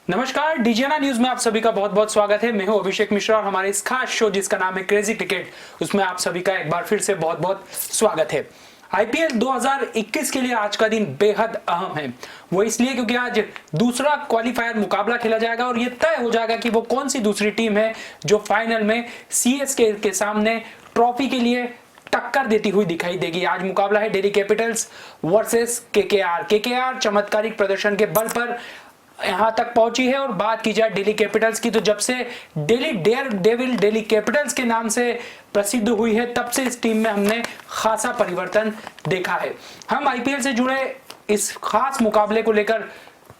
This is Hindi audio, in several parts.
नमस्कार, डीजेना न्यूज में आप सभी का बहुत बहुत स्वागत है। मैं हूं अभिषेक मिश्रा और हमारे इस खास शो जिसका नाम है क्रेजी क्रिकेट, उसमें आप सभी का एक बार फिर से बहुत बहुत स्वागत है। आईपीएल 2021 के लिए आज का दिन बेहद अहम है। वो इसलिए क्योंकि आज दूसरा क्वालिफायर मुकाबला खेला जाएगा और ये तय हो जाएगा कि वो कौन सी दूसरी टीम है जो फाइनल में सीएसके के सामने ट्रॉफी के लिए टक्कर देती हुई दिखाई देगी। आज मुकाबला है Delhi Capitals versus KKR. KKR चमत्कारिक प्रदर्शन के बल पर यहां तक पहुंची है। और बात की जाए दिल्ली कैपिटल्स की, तो जब से Delhi Daredevil Delhi Capitals के नाम से प्रसिद्ध हुई है, तब से इस टीम में हमने खासा परिवर्तन देखा है। हम आईपीएल से जुड़े इस खास मुकाबले को लेकर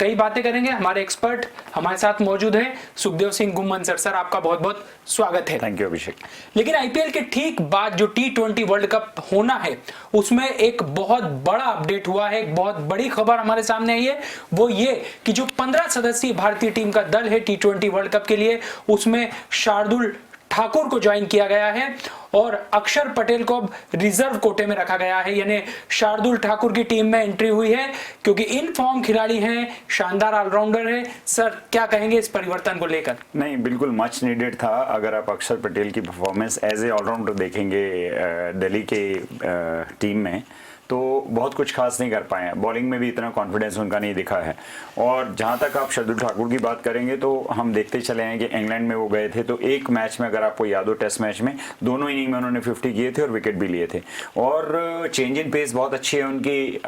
कई बातें करेंगे। हमारे एक्सपर्ट हमारे साथ मौजूद हैं, सुखदेव सिंह गुम्मन सर, आपका बहुत बहुत स्वागत है। थैंक यू अभिषेक। लेकिन आईपीएल के ठीक बाद जो T20 वर्ल्ड कप होना है, उसमें एक बहुत बड़ा अपडेट हुआ है, एक बहुत बड़ी खबर हमारे सामने आई है। वो ये कि जो 15 सदस्यीय भारतीय टीम का दल है T20 वर्ल्ड कप के लिए, उसमें शार्दुल ठाकुर को ज्वाइन किया गया है और अक्षर पटेल को अब रिजर्व कोटे में रखा गया है। यानी शार्दुल ठाकुर की टीम में एंट्री हुई है क्योंकि इन फॉर्म खिलाड़ी हैं, शानदार ऑलराउंडर है। सर, क्या कहेंगे इस परिवर्तन को लेकर? नहीं, बिल्कुल मच नीडेड था। अगर आप अक्षर पटेल की परफॉर्मेंस एज ए ऑलराउंडर देखेंगे दिल्ली के टीम में, तो बहुत कुछ खास नहीं कर पाए। बॉलिंग में भी इतना कॉन्फिडेंस उनका नहीं दिखा है। और जहां तक आप शार्दुल ठाकुर की बात करेंगे, तो हम देखते चले हैं कि इंग्लैंड में वो गए थे, तो एक मैच में अगर आपको याद हो, टेस्ट मैच में दोनों इनिंग में उन्होंने 50 किए थे और विकेट भी लिए थे। और चेंज इन पेस बहुत अच्छी है उनकी,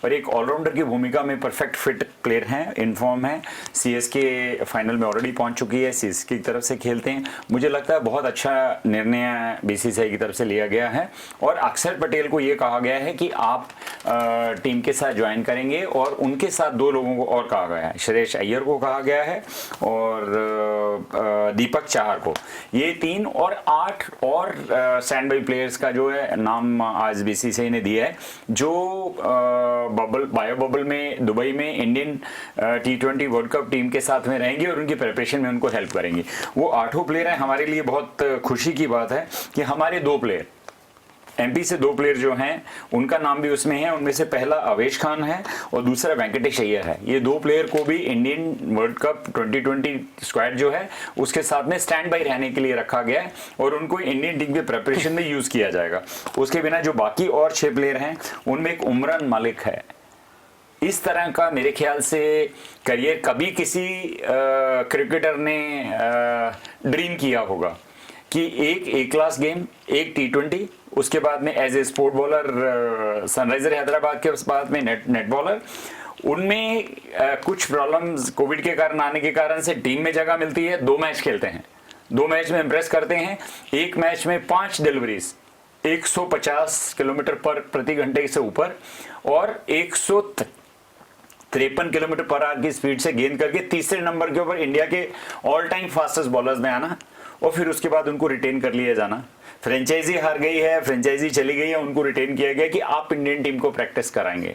और एक ऑलराउंडर की भूमिका में परफेक्ट फिट प्लेयर हैं, इनफॉर्म है। सीएसके फाइनल में ऑलरेडी पहुंच चुकी है, सीएसके की तरफ से खेलते हैं। मुझे लगता है बहुत अच्छा निर्णय बीसीसीआई की तरफ से लिया गया है। और अक्षर पटेल को ये कहा गया है कि आप टीम के साथ ज्वाइन करेंगे, और उनके साथ दो लोगों को और कहा गया है, श्रेयस अय्यर को कहा गया है और दीपक चाहर को। ये 3 और 8 और स्टैंड बाई प्लेयर्स का जो है नाम आज बीसीसीआई ने दिया है, जो बायो बबल में दुबई में Indian T20 world cup team के साथ में रहेंगे और उनकी प्रिपरेशन में उनको हेल्प करेंगे। वो 8 प्लेयर हैं। हमारे लिए बहुत खुशी की बात है कि हमारे 2 प्लेयर एमपी से 2 प्लेयर जो हैं, उनका नाम भी उसमें है। उनमें से पहला अवेश खान है और दूसरा वेंकटेश अय्यर है। ये 2 प्लेयर को भी इंडियन वर्ल्ड कप 2020 स्क्वाड जो है उसके साथ में स्टैंड बाई रहने के लिए रखा गया है और उनको इंडियन टीम के प्रिपरेशन में यूज किया जाएगा। उसके बिना जो बाकी और 6 प्लेयर हैं, उनमें एक उमरान मलिक है। इस तरह का मेरे ख्याल से करियर कभी किसी क्रिकेटर ने ड्रीम किया होगा कि एक ए क्लास गेम, एक T20, उसके बाद में as a support bowler Sunriser Hyderabad के उस बाद में नेट बॉलर। उनमें कुछ प्रॉब्लम्स कोविड के कारण आने के कारण से टीम में जगह मिलती है। 2 मैच खेलते हैं, 2 मैच में इंप्रेस करते हैं। एक मैच में 5 डिलीवरीज, 150 किलोमीटर प्रति घंटे से ऊपर और 153 किलोमीटर पर आवर की स्पीड से गेंद करके तीसरे नंबर के ऊपर इंडिया के ऑल टाइम फास्टेस्ट बॉलर्स में आना, और फिर उसके बाद उनको रिटेन कर लिया जाना। फ्रेंचाइजी हार गई है, फ्रेंचाइजी चली गई है, उनको रिटेन किया गया कि आप इंडियन टीम को प्रैक्टिस कराएंगे,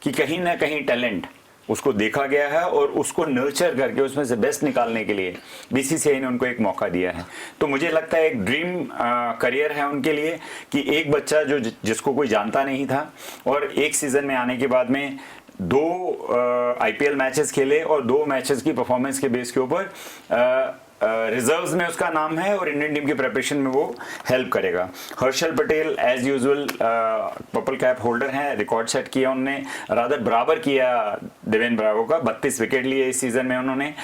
कि कहीं ना कहीं टैलेंट उसको देखा गया है और उसको नर्चर करके उसमें से बेस्ट निकालने के लिए बीसीसीआई ने उनको एक मौका दिया है। तो मुझे लगता है एक ड्रीम करियर है उनके लिए कि एक बच्चा जो जिसको कोई जानता नहीं था और एक सीजन में आने के बाद में 2 आईपीएल मैचेस खेले और 2 मैचेस की परफॉर्मेंस के बेस के ऊपर रिजर्व्स में उसका नाम है और इंडियन टीम की प्रिपरेशन में वो हेल्प करेगा। Harshal Patel as usual purple cap holder हैं, रिकॉर्ड सेट किया उन्होंने, रादर बराबर किया देवेंद्र ब्रावो का। 32 विकेट लिए इस सीजन में उन्होंने।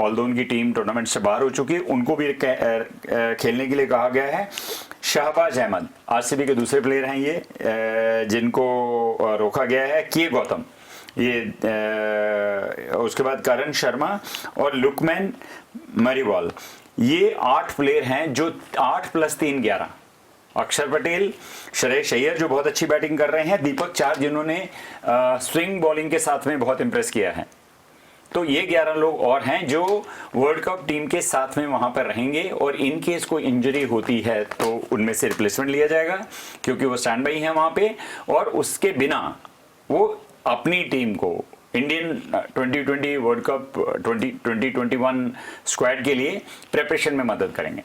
ऑल्दो उनकी टीम टूर्नामेंट से बाहर हो चुकी है, उनको भी खेलने के लिए कहा गया है। शाहबाज अहमद आरसीबी के दूसरे प्लेयर हैं ये, जिनको रोका गया है। के गौतम, ये उसके बाद करण शर्मा और लुकमैन मरीवाल, ये 8 प्लेयर हैं जो 8 + 3 11। अक्षर पटेल, श्रेयस अय्यर जो बहुत अच्छी बैटिंग कर रहे हैं, दीपक चाहर जिन्होंने स्विंग बॉलिंग के साथ में बहुत इंप्रेस किया है। तो ये 11 लोग और हैं जो वर्ल्ड कप टीम के साथ में वहां पर रहेंगे, और इन केस कोई इंजरी होती है तो उनमें से रिप्लेसमेंट लिया जाएगा क्योंकि वो स्टैंड बाई है वहां पे, और उसके बिना वो अपनी टीम को इंडियन 2020 वर्ल्ड कप 2021 स्क्वाड के लिए प्रिपरेशन में मदद करेंगे।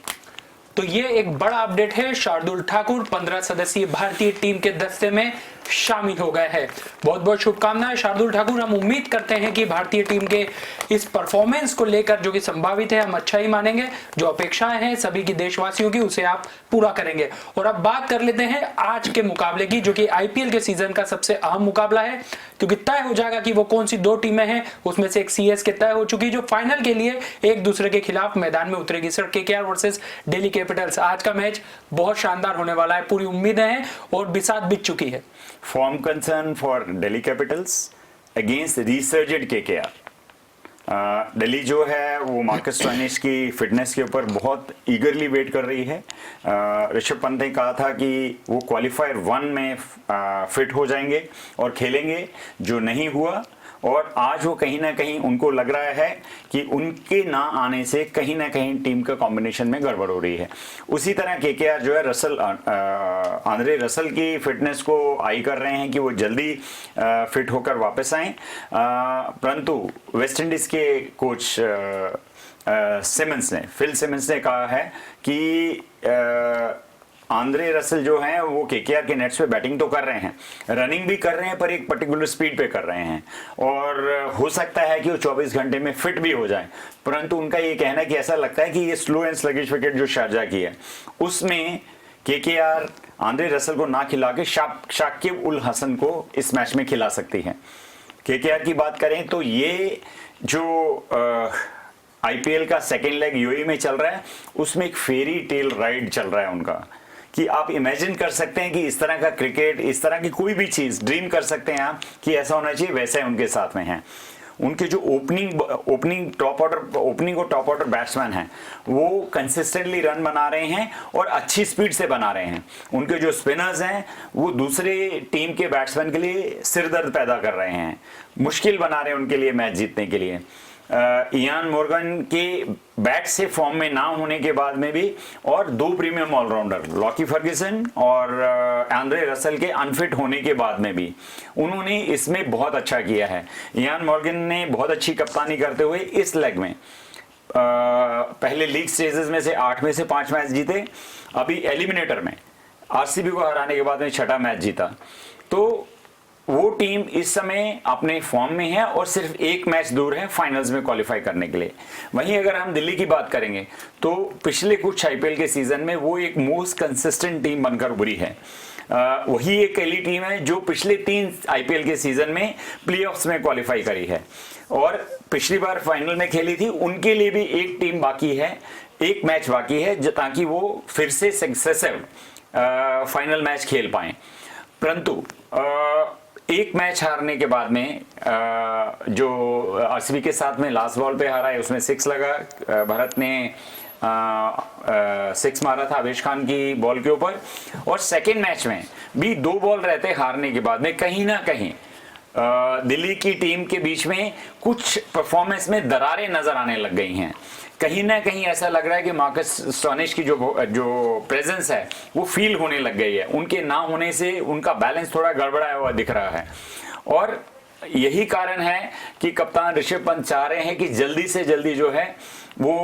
तो ये एक बड़ा अपडेट है। शार्दुल ठाकुर 15 सदस्यीय भारतीय टीम के दस्ते में शामिल हो गए हैं। बहुत बहुत शुभकामनाएं शार्दुल ठाकुर। हम उम्मीद करते हैं कि भारतीय टीम के इस परफॉर्मेंस को लेकर जो कि संभावित है हम अच्छा ही मानेंगे, जो अपेक्षाएं हैं सभी की देशवासियों की उसे आप पूरा करेंगे। और अब बात कर लेते हैं आज के मुकाबले की, जो कि आईपीएल के सीजन का सबसे अहम मुकाबला है, क्योंकि तय हो जाएगा कि वो कौन सी दो टीमें हैं। उसमें से एक सीएसके तय हो चुकी जो फाइनल के लिए एक दूसरे के खिलाफ मैदान में उतरेगी। Sir, KKR versus Delhi Capitals, आज का मैच बहुत शानदार होने वाला है, पूरी उम्मीदें हैं और बिसात बीत चुकी है। Form concern for Delhi Capitals against resurgent KKR. Delhi जो है वो मार्कस स्टोइनिस की फिटनेस के ऊपर बहुत ईगरली वेट कर रही है। ऋषभ पंत ने कहा था कि वो क्वालिफायर 1 में फिट हो जाएंगे और खेलेंगे, जो नहीं हुआ। और आज वो कहीं ना कहीं उनको लग रहा है कि उनके ना आने से कहीं ना कहीं टीम का कॉम्बिनेशन में गड़बड़ हो रही है। उसी तरह केकेआर जो है आंद्रे रसल की फिटनेस को आई कर रहे हैं कि वो जल्दी फिट होकर वापस आए। परंतु वेस्ट इंडीज के कोच फिल सिमंस ने कहा है कि आंद्रे रसल जो हैं वो केकेआर के नेट्स पे बैटिंग तो कर रहे हैं, रनिंग भी कर रहे हैं, पर एक पर्टिकुलर स्पीड पे कर रहे हैं और हो सकता है कि वो 24 घंटे में फिट भी हो जाए। परंतु उनका ये कहना है कि ऐसा लगता है कि ये स्लो एंड स्लगिश विकेट जो शारजा की है उसमें केकेआर आंद्रे रसल को ना खिला के शाकिब उल हसन को इस मैच में खिला सकती है। केकेआर की बात करें तो ये जो आईपीएल का सेकेंड लेग यूएई में चल रहा है उसमें एक फेरी टेल राइड चल रहा है उनका, कि आप इमेजिन कर सकते हैं कि इस तरह का क्रिकेट, इस तरह की कोई भी चीज ड्रीम कर सकते हैं आप कि ऐसा होना चाहिए, वैसा ही उनके साथ में है। उनके जो ओपनिंग और टॉप ऑर्डर बैट्समैन हैं वो कंसिस्टेंटली रन बना रहे हैं और अच्छी स्पीड से बना रहे हैं। उनके जो स्पिनर्स हैं वो दूसरे टीम के बैट्समैन के लिए सिरदर्द पैदा कर रहे हैं, मुश्किल बना रहे हैं उनके लिए मैच जीतने के लिए। इयान मॉर्गन के बैट से फॉर्म में ना होने के बाद में भी और दो प्रीमियम ऑलराउंडर लॉकी फर्ग्यूसन और आंद्रे रसल के अनफिट होने के बाद में भी उन्होंने इसमें बहुत अच्छा किया है। इयान मॉर्गन ने बहुत अच्छी कप्तानी करते हुए इस लेग में पहले लीग स्टेजेस में से 8 में से 5 मैच जीते, अभी एलिमिनेटर में आरसीबी को हराने के बाद में 6ठा मैच जीता। तो वो टीम इस समय अपने फॉर्म में है और सिर्फ एक मैच दूर है फाइनल्स में क्वालिफाई करने के लिए। वहीं अगर हम दिल्ली की बात करेंगे तो पिछले कुछ आईपीएल के सीजन में वो एक मोस्ट कंसिस्टेंट टीम बनकर उभरी है। वही एक पहली टीम है जो पिछले 3 आईपीएल के सीजन में प्लेऑफ्स में क्वालिफाई करी है और पिछली बार फाइनल में खेली थी। उनके लिए भी एक टीम बाकी है, एक मैच बाकी है ताकि वो फिर से सक्सेसिव फाइनल मैच खेल पाए। परंतु एक मैच हारने के बाद में जो आरसीबी के साथ में लास्ट बॉल पे हारा है उसमें 6 लगा, भारत ने 6 मारा था आवेश खान की बॉल के ऊपर। और सेकेंड मैच में भी 2 बॉल रहते हारने के बाद में कहीं ना कहीं दिल्ली की टीम के बीच में कुछ परफॉर्मेंस में दरारें नजर आने लग गई हैं। कहीं ना कहीं ऐसा लग रहा है कि मार्कस स्टोइनिस की जो प्रेजेंस है वो फील होने लग गई है। उनके ना होने से उनका बैलेंस थोड़ा गड़बड़ाया हुआ दिख रहा है और यही कारण है कि कप्तान ऋषभ पंत चाह रहे हैं कि जल्दी से जल्दी जो है वो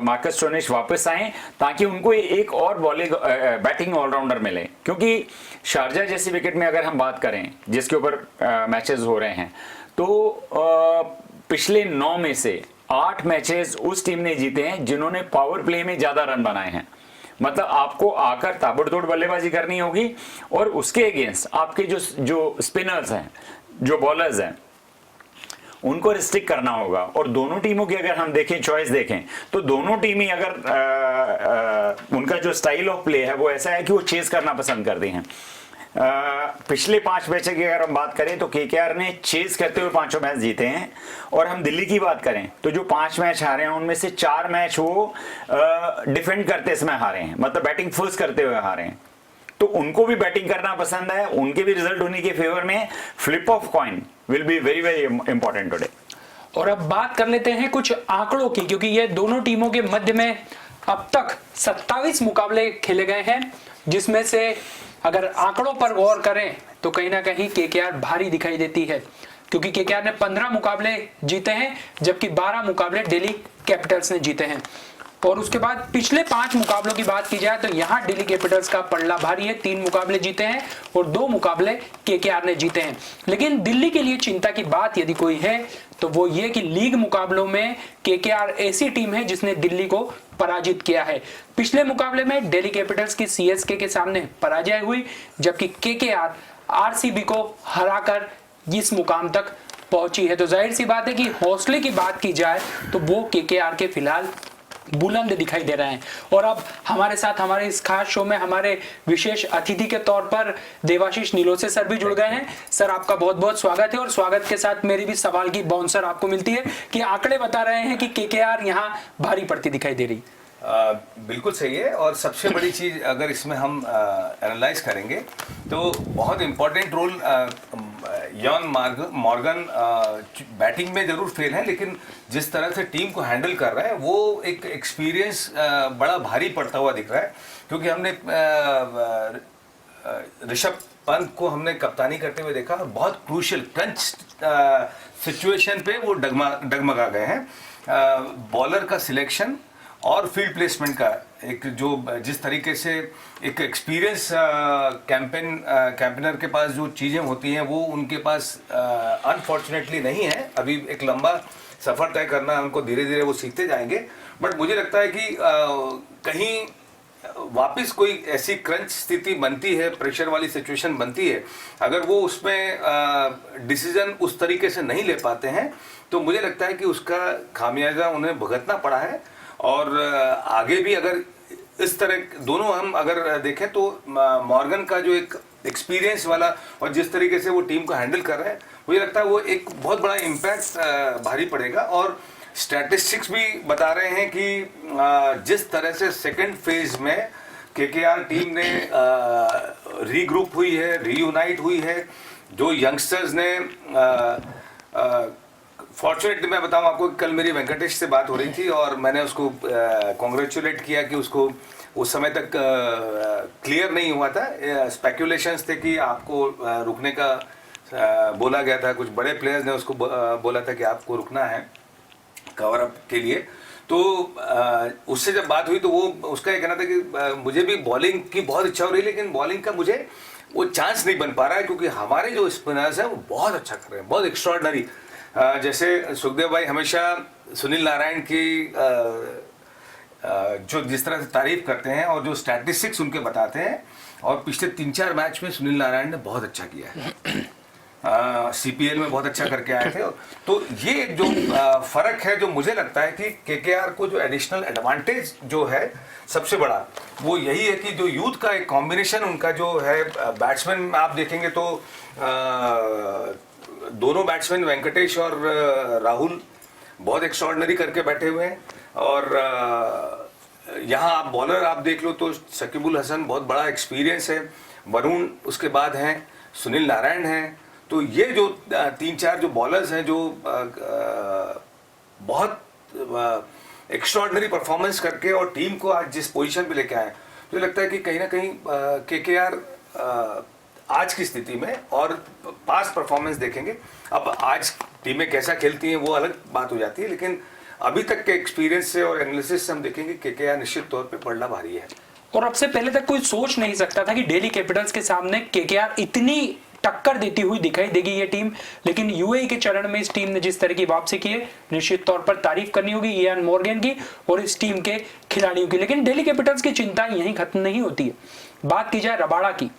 मार्कस स्टोइनिस वापस आए ताकि उनको एक और बैटिंग ऑलराउंडर मिले। क्योंकि शारजा जैसी विकेट में अगर हम बात करें जिसके ऊपर मैचेस हो रहे हैं तो पिछले 9 में से 8 मैचेस उस टीम ने जीते हैं जिन्होंने पावर प्ले में ज्यादा रन बनाए हैं। मतलब आपको आकर ताबड़तोड़ बल्लेबाजी करनी होगी और उसके अगेंस्ट आपके जो स्पिनर्स हैं, जो बॉलर्स हैं, उनको रिस्ट्रिक्ट करना होगा। और दोनों टीमों की अगर हम देखें, चॉइस देखें तो दोनों टीम ही अगर उनका जो स्टाइल ऑफ प्ले है वो ऐसा है कि वो चेस करना पसंद करती हैं। पिछले 5 मैचों की अगर हम बात करें तो केकेआर ने चेस करते हुए 5 मैच जीते हैं। और हम दिल्ली की बात करें तो जो 5 मैच हारे हैं उनमें से 4 मैच वो डिफेंड करते समय हारे हैं, मतलब बैटिंग फुल्स करते हुए हारे हैं। तो उनको भी बैटिंग करना पसंद है, उनके भी रिजल्ट होने के फेवर में flip of coin will be very very important today. और अब बात कर लेते हैं कुछ आंकड़ों की, क्योंकि ये दोनों टीमों के मध्य में अब तक 27 मुकाबले खेले गए हैं, जिसमें से अगर आंकड़ों पर गौर करें तो कहीं ना कहीं केकेआर भारी दिखाई देती है, क्योंकि केकेआर ने 15 मुकाबले जीते हैं जबकि 12 मुकाबले दिल्ली कैपिटल्स ने जीते हैं। और उसके बाद पिछले 5 मुकाबलों की बात की जाए तो यहां दिल्ली कैपिटल्स का पलड़ा भारी है, 3 मुकाबले जीते हैं और 2 मुकाबले केकेआर ने जीते हैं। लेकिन दिल्ली के लिए चिंता की बात यदि कोई है तो वो ये कि लीग मुकाबलों में केकेआर ऐसी टीम है जिसने दिल्ली को पराजित किया है। पिछले मुकाबले में दिल्ली कैपिटल्स की सीएसके के सामने पराजय हुई, जबकि केकेआर आरसीबी को हराकर इस मुकाम तक पहुंची है। तो जाहिर सी बात है कि हौसले की बात की जाए तो वो केकेआर के फिलहाल बुलंद दिखाई दे रहे हैं। और अब हमारे साथ हमारे इस खास शो में हमारे विशेष अतिथि के तौर पर देवाशीष नीलोसे सर भी जुड़ गए हैं। सर, आपका बहुत बहुत स्वागत है। और स्वागत के साथ मेरी भी सवाल की बाउंसर आपको मिलती है कि आंकड़े बता रहे हैं कि केकेआर यहां भारी पड़ती दिखाई दे रही। बिल्कुल सही है। और सबसे बड़ी चीज अगर इसमें हम एनालाइज करेंगे तो बहुत important role Eoin Morgan batting में जरूर फेल है, लेकिन जिस तरह से टीम को हैंडल कर रहा है वो एक एक्सपीरियंस बड़ा भारी पड़ता हुआ दिख रहा है। क्योंकि हमने ऋषभ पंत को हमने कप्तानी करते हुए देखा, बहुत क्रूशियल क्रंच सिचुएशन पे वो डगमगा गए हैं। बॉलर का सिलेक्शन और फील्ड प्लेसमेंट का एक जो जिस तरीके से एक एक्सपीरियंस कैंपेनर के पास जो चीज़ें होती हैं वो उनके पास अनफॉर्चुनेटली नहीं है। अभी एक लंबा सफ़र तय करना है उनको, धीरे धीरे वो सीखते जाएंगे। बट मुझे लगता है कि कहीं वापस कोई ऐसी क्रंच स्थिति बनती है, प्रेशर वाली सिचुएशन बनती है, अगर वो उसमें डिसीजन उस तरीके से नहीं ले पाते हैं तो मुझे लगता है कि उसका खामियाजा उन्हें भुगतना पड़ा है। और आगे भी अगर इस तरह दोनों हम अगर देखें तो मॉर्गन का जो एक एक्सपीरियंस वाला और जिस तरीके से वो टीम को हैंडल कर रहे हैं, मुझे लगता है वो एक बहुत बड़ा इम्पैक्ट भारी पड़ेगा। और स्टैटिस्टिक्स भी बता रहे हैं कि जिस तरह से सेकंड फेज में केकेआर टीम ने रीग्रुप हुई है, रीयूनाइट हुई है, जो यंगस्टर्स ने फॉर्चुनेटली मैं बताऊं आपको, कल मेरी वेंकटेश से बात हो रही थी और मैंने उसको कॉन्ग्रेचुलेट किया कि उसको उस समय तक क्लियर नहीं हुआ था। स्पेकुलेशंस थे कि आपको रुकने का बोला गया था, कुछ बड़े प्लेयर्स ने उसको बोला था कि आपको रुकना है कवर अप के लिए। तो उससे जब बात हुई तो वो उसका ये कहना था कि मुझे भी बॉलिंग की बहुत इच्छा हो रही है, लेकिन बॉलिंग का मुझे वो चांस नहीं बन पा रहा है क्योंकि हमारे जो स्पिनर्स हैं वो बहुत अच्छा कर रहे हैं, बहुत एक्स्ट्राऑर्डिनरी। जैसे सुखदेव भाई हमेशा सुनील नारायण की जो जिस तरह से तारीफ करते हैं और जो स्टैटिस्टिक्स उनके बताते हैं, और पिछले 3-4 मैच में सुनील नारायण ने बहुत अच्छा किया है। सीपीएल में बहुत अच्छा करके आए थे। तो ये जो फर्क है जो मुझे लगता है कि केकेआर को जो एडिशनल एडवांटेज जो है सबसे बड़ा वो यही है कि जो यूथ का एक कॉम्बिनेशन उनका जो है, बैट्समैन आप देखेंगे तो दोनों बैट्समैन वेंकटेश और राहुल बहुत एक्स्ट्राऑर्डिनरी करके बैठे हुए हैं। और यहाँ आप बॉलर आप देख लो तो शकीबुल हसन बहुत बड़ा एक्सपीरियंस है, वरुण उसके बाद हैं, सुनील नारायण हैं। तो ये जो 3-4 जो बॉलर्स हैं जो बहुत एक्स्ट्राऑर्डिनरी परफॉर्मेंस करके और टीम को आज जिस पोजीशन पे लेके आए, मुझे लगता है कि कहीं ना कहीं केकेआर आज की स्थिति में और पास्ट परफॉर्मेंस देखेंगे। अब आज टीमें कैसा खेलती हैं वो अलग बात हो जाती है, लेकिन अभी तक के एक्सपीरियंस से और एनालिसिस से हम देखेंगे केकेआर निश्चित तौर पे पड़ना भारी है। और अब से पहले तक कोई सोच नहीं सकता था कि दिल्ली कैपिटल्स के सामने केकेआर इतनी टक्कर देती हुई दिखाई देगी ये टीम। लेकिन यूएई के चरण में इस टीम ने जिस तरह की वापसी की है, निश्चित तौर पर तारीफ करनी होगी इयान मॉर्गन की और इस टीम के खिलाड़ियों की। लेकिन दिल्ली कैपिटल्स की चिंता यहीं खत्म नहीं होती है। बात की जाए रबाड़ा की,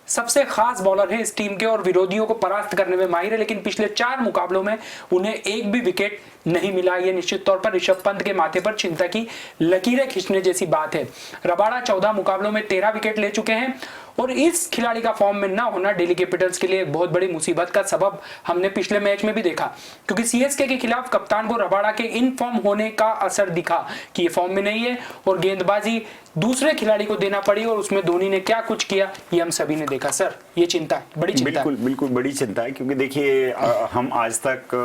सबसे खास बॉलर है इस टीम के और विरोधियों को परास्त करने में माहिर है, लेकिन पिछले 4 मुकाबलों में उन्हें एक भी विकेट नहीं मिला। ये निश्चित तौर पर ऋषभ पंत के माथे पर चिंता की लकीरें खींचने जैसी बात है। रबाड़ा 14 मुकाबलों में 13 विकेट ले चुके हैं और इस खिलाड़ी का फॉर्म में ना होना दिल्ली कैपिटल्स के लिए एक बहुत बड़ी मुसीबत का सबब हमने पिछले मैच में भी देखा, क्योंकि सीएसके के खिलाफ कप्तान को रबाड़ा के इन फॉर्म होने का असर दिखा कि ये फॉर्म में नहीं है और गेंदबाजी दूसरे खिलाड़ी को देना पड़ी और उसमें धोनी ने क्या कुछ किया ये हम सभी ने देखा। सर, ये चिंता बड़ी चिंता बिल्कुल बड़ी चिंता है, क्योंकि देखिए हम आज तक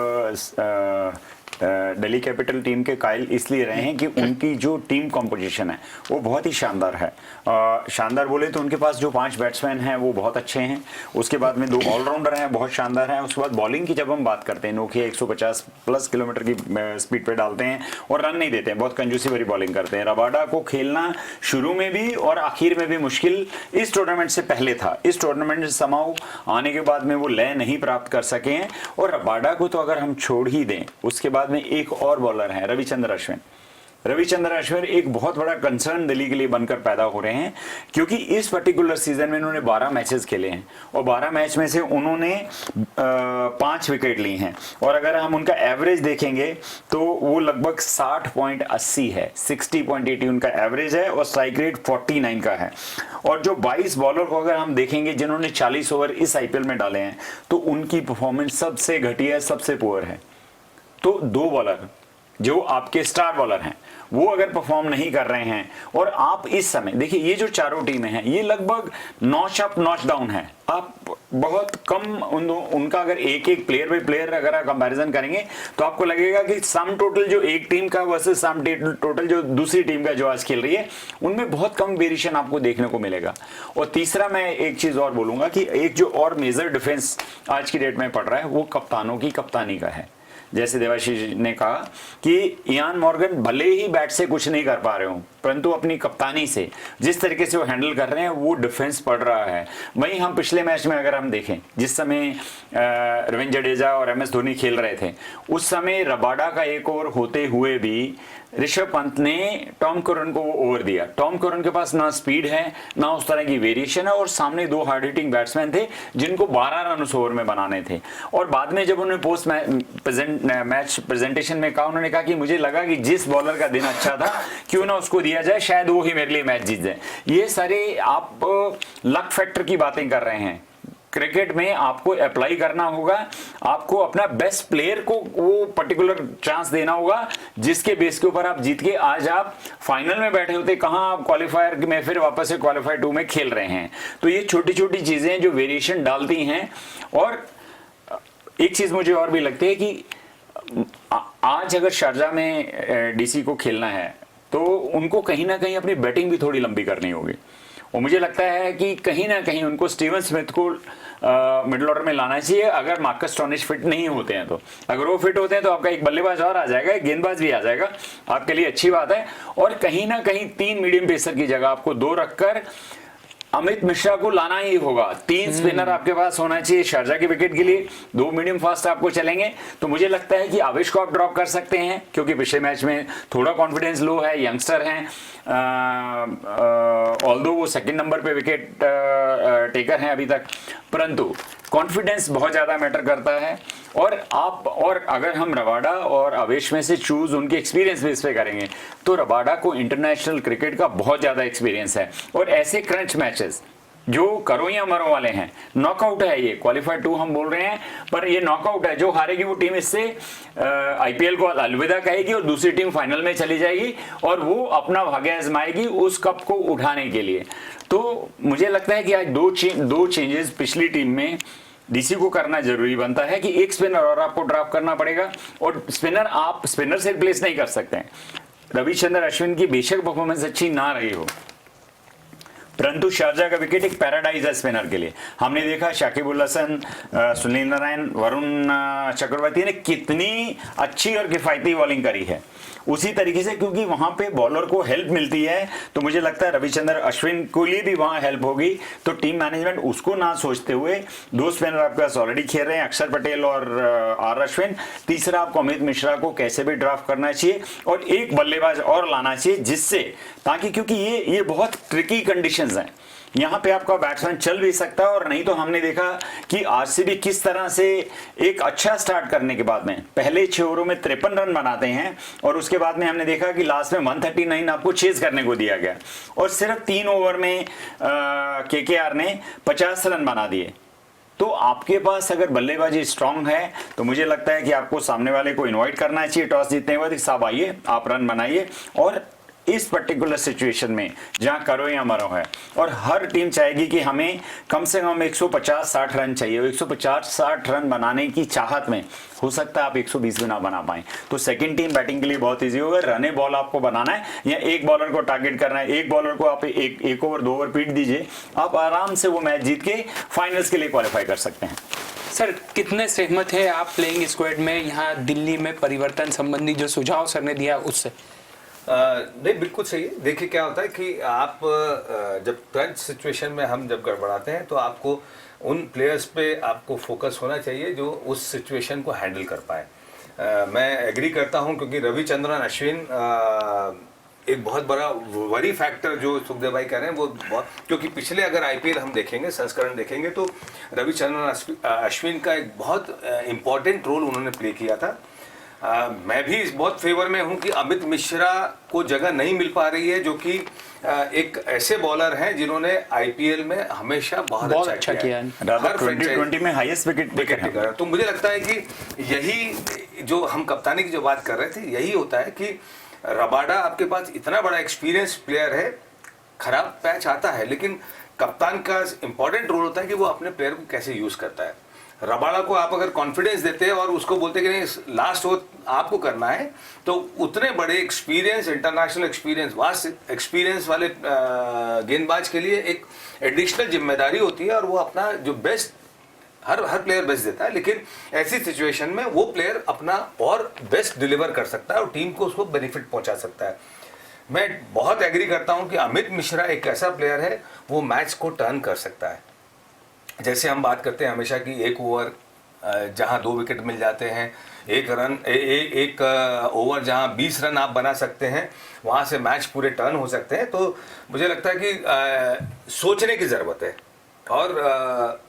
दिल्ली कैपिटल टीम के कायल इसलिए रहे हैं कि उनकी जो टीम कॉम्पोजिशन है वो बहुत ही शानदार है। शानदार बोले तो उनके पास जो 5 बैट्समैन हैं वो बहुत अच्छे हैं, उसके बाद में 2 ऑलराउंडर हैं बहुत शानदार हैं, उसके बाद बॉलिंग की जब हम बात करते हैं नोकिया 150 प्लस किलोमीटर की स्पीड पे डालते हैं और रन नहीं देते हैं, बहुत कंजूसी भरी बॉलिंग करते हैं। रबाडा को खेलना शुरू में भी और आखिर में भी मुश्किल इस टूर्नामेंट से पहले था, इस टूर्नामेंट से समाऊ आने के बाद में वो लय नहीं प्राप्त कर सके हैं। और रबाडा को तो अगर हम छोड़ ही दें, उसके बाद में एक और बॉलर है रविचंद्र अश्विन। रविचंद्र अश्विन एक बहुत बड़ा कंसर्न दिल्ली के लिए बनकर पैदा हो रहे हैं, क्योंकि इस पर्टिकुलर सीजन में उन्होंने 12 मैचेस खेले हैं और 12 मैच में से उन्होंने 5 विकेट ली हैं। और अगर हम उनका एवरेज देखेंगे तो वो लगभग 60.80 है, 60.80 उनका एवरेज है और स्ट्राइक रेट 49 का है। और जो 22 बॉलर को अगर हम देखेंगे जिन्होंने 40 ओवर इस आईपीएल में डाले हैं तो उनकी परफॉर्मेंस सबसे घटिया, सबसे पुअर है। तो 2 बॉलर जो आपके स्टार बॉलर हैं वो अगर परफॉर्म नहीं कर रहे हैं, और आप इस समय देखिए ये जो चारों टीमें हैं ये लगभग नॉच अप नॉच डाउन है। आप बहुत कम उनका अगर एक प्लेयर बाय प्लेयर अगर आप कंपैरिजन करेंगे तो आपको लगेगा कि सम टोटल जो एक टीम का वर्सेस सम टोटल जो दूसरी टीम का जो आज खेल रही है उनमें बहुत कम वेरिएशन आपको देखने को मिलेगा। और तीसरा मैं एक चीज और बोलूंगा कि एक जो और मेजर डिफेंस आज की डेट में पड़ रहा है वो कप्तानों की कप्तानी का है। जैसे देवाशीष ने कहा कि इयान मॉर्गन भले ही बैट से कुछ नहीं कर पा रहे हो, परंतु अपनी कप्तानी से जिस तरीके से वो हैंडल कर रहे हैं वो डिफेंस पड़ रहा है। वहीं हम पिछले मैच में अगर हम देखें, जिस समय रविंद्र जडेजा और MS धोनी खेल रहे थे, उस समय रबाडा का एक ओवर होते हुए भी ऋषभ पंत ने टॉम करन को ओवर दिया। टॉम करन के पास ना स्पीड है ना उस तरह की वेरिएशन है, और सामने 2 हार्ड हिटिंग बैट्समैन थे जिनको 12 रन उस ओवर में बनाने थे। और बाद में जब उन्होंने पोस्ट मैच प्रेजेंटेशन में कहा, उन्होंने कहा कि मुझे लगा कि जिस बॉलर का दिन अच्छा था क्यों ना उसको दिया जाए, शायद वो ही मेरे लिए मैच जीत जाए। ये सारे आप लक फैक्टर की बातें कर रहे हैं। क्रिकेट में आपको अप्लाई करना होगा, आपको अपना बेस्ट प्लेयर को वो पर्टिकुलर चांस देना होगा जिसके बेस के ऊपर आप जीत के आज आप फाइनल में बैठे होते, कहां आप क्वालिफायर में फिर वापस से क्वालिफायर 2 में खेल रहे हैं। तो ये छोटी छोटी चीजें जो वेरिएशन डालती हैं। और एक चीज मुझे और भी लगती है कि आज अगर शारजा में डीसी को खेलना है तो उनको कहीं ना कहीं अपनी बैटिंग भी थोड़ी लंबी करनी होगी। और मुझे लगता है कि कहीं ना कहीं उनको स्टीवन स्मिथ को मिडिल ऑर्डर में लाना चाहिए। अगर मार्कस स्टोनिश फिट नहीं होते हैं तो, अगर वो फिट होते हैं तो आपका एक बल्लेबाज और आ जाएगा, एक गेंदबाज भी आ जाएगा, आपके लिए अच्छी बात है। और कहीं ना कहीं 3 मीडियम पेसर की जगह आपको 2 रखकर अमित मिश्रा को लाना ही होगा। 3 स्पिनर आपके पास होना चाहिए शारजा की विकेट के लिए, 2 मीडियम फास्ट आपको चलेंगे। तो मुझे लगता है कि आवेश को आप ड्रॉप कर सकते हैं, क्योंकि पिछले मैच में थोड़ा कॉन्फिडेंस लो है, यंगस्टर हैं, ऑल्दो वो 2nd नंबर पे विकेट टेकर हैं अभी तक, परंतु कॉन्फिडेंस बहुत ज्यादा मैटर करता है। और अगर हम रबाडा और आवेश में से चूज उनके एक्सपीरियंस बेस पे करेंगे तो रबाडा को इंटरनेशनल क्रिकेट का बहुत ज्यादा एक्सपीरियंस है। और ऐसे क्रंच मैचेस जो करो या मरो वाले हैं, नॉकआउट है, ये क्वालिफायर 2 हम बोल रहे हैं पर ये नॉकआउट है। जो हारेगी वो टीम इससे आईपीएल को अलविदा कहेगी और दूसरी टीम फाइनल में चली जाएगी और वो अपना भाग्य आजमाएगी उस कप को उठाने के लिए। तो मुझे लगता है कि आज दो चेंजेस पिछली टीम में डीसी को करना जरूरी बनता है कि एक स्पिनर और आपको ड्रॉप करना पड़ेगा, और स्पिनर आप स्पिनर से रिप्लेस नहीं कर सकते हैं। रविचंद्र अश्विन की बेशक परफॉर्मेंस अच्छी ना रही हो, परंतु शारजा का विकेट एक पैराडाइज है स्पिनर के लिए। हमने देखा शाकिब उल हसन, सुनील नारायण, वरुण चक्रवर्ती ने कितनी अच्छी और किफायती बॉलिंग करी है। उसी तरीके से क्योंकि वहां पे बॉलर को हेल्प मिलती है तो मुझे लगता है रविचंद्र अश्विन को लिए भी वहां हेल्प होगी। तो टीम मैनेजमेंट उसको ना सोचते हुए 2 स्पिनर आपके पास ऑलरेडी खेल रहे हैं, अक्षर पटेल और आर अश्विन। तीसरा आपको अमित मिश्रा को कैसे भी ड्राफ्ट करना चाहिए और एक बल्लेबाज और लाना चाहिए, जिससे ताकि क्योंकि ये बहुत ट्रिकी कंडीशंस हैं, यहां पे आपका बैट्समैन चल भी सकता है। और नहीं तो हमने देखा कि आरसीबी किस तरह से एक अच्छा स्टार्ट करने के बाद में पहले 6 ओवरों में 53 रन बनाते हैं और उसके बाद में हमने देखा कि लास्ट में 139 आपको चेज करने को दिया गया और सिर्फ 3 ओवर में केकेआर ने 50 रन बना दिए। तो आपके पास अगर बल्लेबाजी स्ट्रांग है तो मुझे लगता है कि आपको सामने वाले को इन्वाइट करना चाहिए टॉस जीतने के बाद, साहब आइए आप रन बनाइए और इस पर्टिकुलर सिचुएशन में जहां करो या मरो है, और हर टीम चाहेगी कि हमें कम से कम 150-60 रन चाहिए। 150-60 रन बनाने की चाहत में हो सकता है आप 120 भी ना बना पाए, तो सेकंड टीम बैटिंग के लिए बहुत इजी होगा। रने बॉल आपको बनाना है या एक बॉलर को टारगेट करना है, एक बॉलर को आप एक ओवर 2 ओवर पीट दीजिए, आप आराम से वो मैच जीत के फाइनल्स के लिए क्वालिफाई कर सकते हैं। सर कितने सहमत है आप प्लेइंग स्क्वाड में यहाँ दिल्ली में परिवर्तन संबंधी जो सुझाव सर ने दिया उससे? नहीं, बिल्कुल सही है। देखिए क्या होता है कि आप जब क्रंच सिचुएशन में हम जब गड़बड़ाते हैं तो आपको उन प्लेयर्स पे आपको फोकस होना चाहिए जो उस सिचुएशन को हैंडल कर पाए। मैं एग्री करता हूं क्योंकि रविचंद्रन अश्विन एक बहुत बड़ा वरी फैक्टर जो सुखदेव भाई कह रहे हैं वो बहुत, क्योंकि पिछले अगर आईपीएल हम देखेंगे, संस्करण देखेंगे तो रविचंद्रन अश्विन का एक बहुत इंपॉर्टेंट रोल उन्होंने प्ले किया था। मैं भी इस बहुत फेवर में हूं कि अमित मिश्रा को जगह नहीं मिल पा रही है, जो कि एक ऐसे बॉलर हैं जिन्होंने आईपीएल में हमेशा बहुत अच्छा किया है। हर 2020 में हाईएस्ट विकेट टेकर। तो मुझे लगता है कि यही जो हम कप्तानी की जो बात कर रहे थे यही होता है कि रबाडा आपके पास इतना बड़ा एक्सपीरियंस प्लेयर है, खराब पैच आता है, लेकिन कप्तान का इंपॉर्टेंट रोल होता है कि वो अपने प्लेयर को कैसे यूज करता है। रबाडा को आप अगर कॉन्फिडेंस देते हैं और उसको बोलते कि नहीं लास्ट ओवर आपको करना है, तो उतने बड़े experience, international experience, vast experience वाले गेंदबाज के लिए एक एडिशनल जिम्मेदारी होती है और वो अपना जो बेस्ट हर प्लेयर बेस्ट देता है, लेकिन ऐसी सिचुएशन में वो प्लेयर अपना और बेस्ट डिलीवर कर सकता है और टीम को उसको बेनिफिट पहुंचा सकता है। मैं बहुत एग्री करता हूं कि अमित मिश्रा एक ऐसा प्लेयर है वो मैच को टर्न कर सकता है। जैसे हम बात करते हैं हमेशा कि एक ओवर जहां 2 विकेट मिल जाते हैं, एक ओवर जहां 20 रन आप बना सकते हैं, वहां से मैच पूरे टर्न हो सकते हैं। तो मुझे लगता है कि सोचने की ज़रूरत है और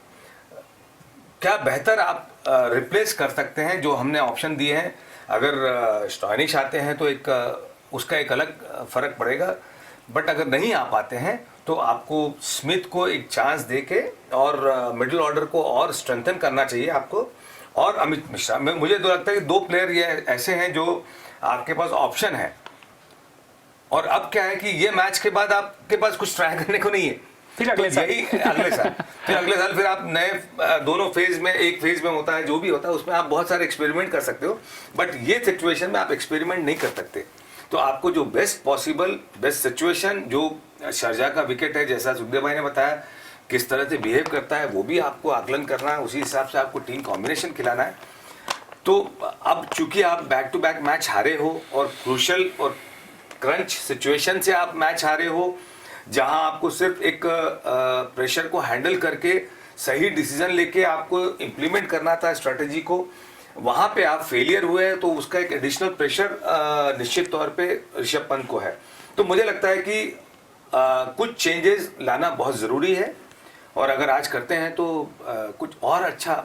क्या बेहतर आप रिप्लेस कर सकते हैं जो हमने ऑप्शन दिए हैं। अगर स्टॉइनिश आते हैं तो उसका एक अलग फ़र्क पड़ेगा, बट अगर नहीं आ पाते हैं तो आपको स्मिथ को एक चांस देके और मिडिल ऑर्डर को और स्ट्रेंथन करना चाहिए आपको। और अमित मिश्रा, मुझे तो लगता है कि 2 प्लेयर ये ऐसे हैं जो आपके पास ऑप्शन है। और अब क्या है कि ये मैच के बाद आपके पास कुछ ट्राई करने को नहीं है, फिर अगले साल फिर आप नए दोनों फेज में, एक फेज में होता है जो भी होता है उसमें आप बहुत सारे एक्सपेरिमेंट कर सकते हो, बट ये सिचुएशन में आप एक्सपेरिमेंट नहीं कर सकते। तो आपको जो बेस्ट पॉसिबल बेस्ट सिचुएशन, जो शारजाह का विकेट है जैसा सुखदेव भाई ने बताया, किस तरह से बिहेव करता है वो भी आपको आकलन करना है, उसी हिसाब से आपको टीम कॉम्बिनेशन खिलाना है। तो अब चूंकि आप बैक टू बैक मैच हारे हो और क्रूशल और क्रंच सिचुएशन से आप मैच हारे हो, जहां आपको सिर्फ एक प्रेशर को हैंडल करके सही डिसीजन लेके आपको इम्प्लीमेंट करना था स्ट्रेटेजी को, वहां पे आप फेलियर हुए हैं, तो उसका एक एडिशनल प्रेशर निश्चित तौर पे ऋषभ पंत को है। तो मुझे लगता है कि कुछ चेंजेस लाना बहुत ज़रूरी है और अगर आज करते हैं तो कुछ और अच्छा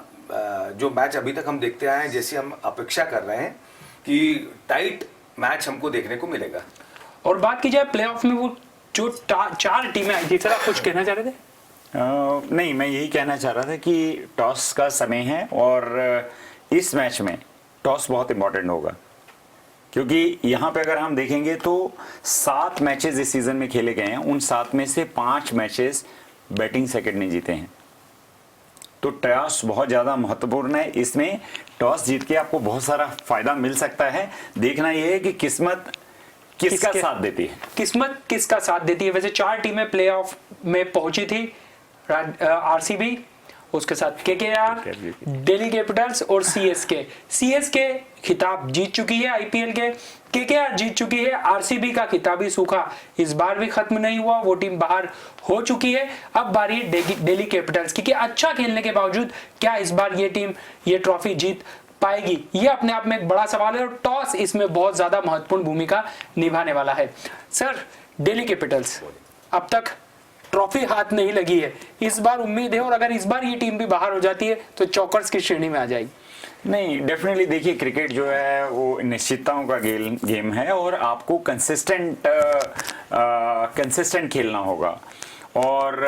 जो मैच अभी तक हम देखते आए हैं, जैसे हम अपेक्षा कर रहे हैं कि टाइट मैच हमको देखने को मिलेगा। और बात की जाए प्लेऑफ में वो जो 4 टीमें आई थी, सर आप कुछ कहना चाह रहे थे? नहीं, मैं यही कहना चाह रहा था कि टॉस का समय है और इस मैच में टॉस बहुत इंपॉर्टेंट होगा, क्योंकि यहाँ पे अगर हम देखेंगे तो 7 मैचेस इस सीजन में खेले गए हैं, उन 7 में से 5 मैचेस बैटिंग सेकंड ने जीते हैं। तो टॉस बहुत ज़्यादा महत्वपूर्ण है। इसमें टॉस जीत के आपको बहुत सारा फायदा मिल सकता है। देखना यह है कि किस्मत किसका साथ देती है, किस्मत किसका साथ देती है। वैसे 4 टीमें प्लेऑफ में पहुंची थी, आरसीबी, उसके साथ केकेआर, दिल्ली कैपिटल्स और सीएसके खिताब जीत चुकी है आईपीएल के, केकेआर जीत चुकी है, आरसीबी का खिताबी सूखा इस बार भी खत्म नहीं हुआ, वो टीम बाहर हो चुकी है। अब बारी है दिल्ली कैपिटल्स की कि अच्छा खेलने के बावजूद क्या इस बार ये टीम ये ट्रॉफी जीत पाएगी, ये अपने आप में एक बड़ा सवाल है और टॉस इसमें बहुत ज्यादा महत्वपूर्ण भूमिका निभाने वाला है। सर दिल्ली कैपिटल्स अब तक ट्रॉफी हाथ नहीं लगी है, इस बार उम्मीद है और अगर इस बार ये टीम भी बाहर हो जाती है तो चौकर्स की श्रेणी में आ जाएगी? नहीं, डेफिनेटली देखिए क्रिकेट जो है वो निश्चितताओं का गेम है और आपको कंसिस्टेंट खेलना होगा और